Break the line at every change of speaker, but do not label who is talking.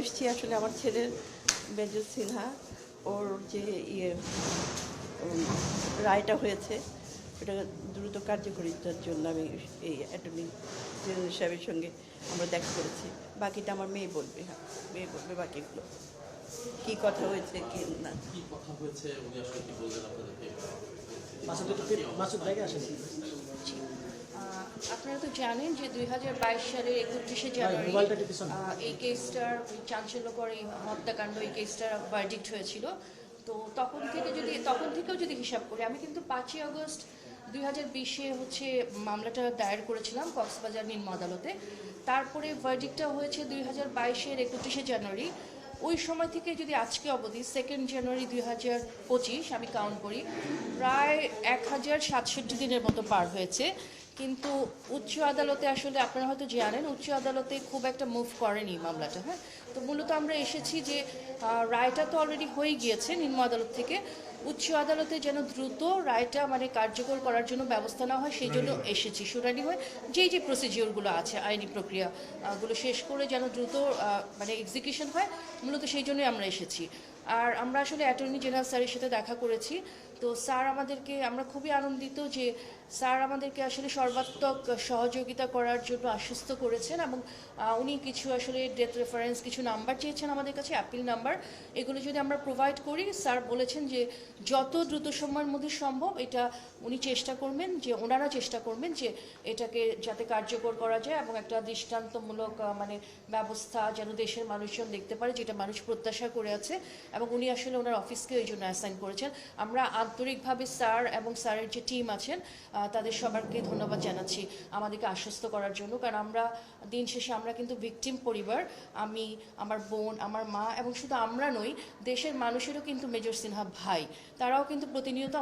এসছি আসলে আমার ছেলের মেজর সিনহা ওর যে রায়টা হয়েছে ওটা দ্রুত কার্যকরিতার জন্য আমি এই অ্যাটর্নি জেনারেল সাহেবের সঙ্গে আমরা দেখা করেছি। বাকিটা আমার মেয়ে বলবে, হ্যাঁ মেয়ে বলবে বাকিগুলো কি কথা হয়েছে কি না।
কি কথা হয়েছে উনি আসলে কি বললেন আপনাদেরকে?
মাসুদ ভাইকে আসেন।
আপনারা তো জানেন যে 2022 সালের 31শে জানুয়ারি এই কেসটার চাঞ্চল্যকর এই হত্যাকাণ্ড এই কেসটার ভার্ডিক্ট হয়েছিল। তো তখন থেকেও যদি হিসাব করি, আমি কিন্তু 5ই আগস্ট 2020-এ মামলাটা দায়ের করেছিলাম কক্সবাজার নিম্ন আদালতে। তারপরে ভার্ডিক্টটা হয়েছে 2022-এর 31শে জানুয়ারি। ওই সময় থেকে যদি আজকে অবধি 2 জানুয়ারি 2025 আমি কাউন্ট করি, প্রায় 1067 দিনের মতো পার হয়েছে। কিন্তু উচ্চ আদালতে আসলে আপনারা হয়তো জানেন উচ্চ আদালতে খুব একটা মুভ করেনি মামলাটা। হ্যাঁ, তো মূলত আমরা এসেছি যে রায়টা তো অলরেডি হয়ে গিয়েছে নিম্ন আদালত থেকে, উচ্চ আদালতে যেন দ্রুত রায়টা কার্যকর করার জন্য ব্যবস্থা নেওয়া হয় সেই জন্য এসেছি। শুনানি হয় যে প্রসিজিওরগুলো আছে আইনি প্রক্রিয়া গুলো শেষ করে যেন দ্রুত এক্সিকিউশন হয়, মূলত সেই জন্যই আমরা এসেছি। আর আমরা আসলে অ্যাটর্নি জেনারেল স্যারের সাথে দেখা করেছি। তো স্যার আমরা খুবই আনন্দিত যে স্যার আমাদেরকে আসলে সর্বাত্মক সহযোগিতা করার জন্য আশ্বস্ত করেছেন এবং উনি কিছু আসলে ডেথ রেফারেন্স কিছু নাম্বার চেয়েছেন আমাদের কাছে, অ্যাপিল নাম্বার, এগুলো যদি আমরা প্রোভাইড করি স্যার বলেছেন যে যত দ্রুত সময়ের মধ্যে সম্ভব এটা ওনারা চেষ্টা করবেন যে এটাকে যাতে কার্যকর করা যায় এবং একটা দৃষ্টান্তমূলক ব্যবস্থা যেন দেশের মানুষজন দেখতে পারে, যেটা মানুষ প্রত্যাশা করে আছে এবং উনি আসলে ওনার অফিসকে ওই জন্য অ্যাসাইন করেছেন। আমরা আন্তরিকভাবে স্যার এবং স্যারের যে টিম আছেন তাদের সবাইকে ধন্যবাদ জানাচ্ছি আমাদেরকে আশ্বস্ত করার জন্য, কারণ দিন শেষে আমরা কিন্তু ভিকটিম পরিবার, আমি, আমার বোন, আমার মা এবং শুধু আমরা নই, দেশের মানুষেরও কিন্তু মেজর সিনহা ভাই, তারাও কিন্তু প্রতিনিয়ত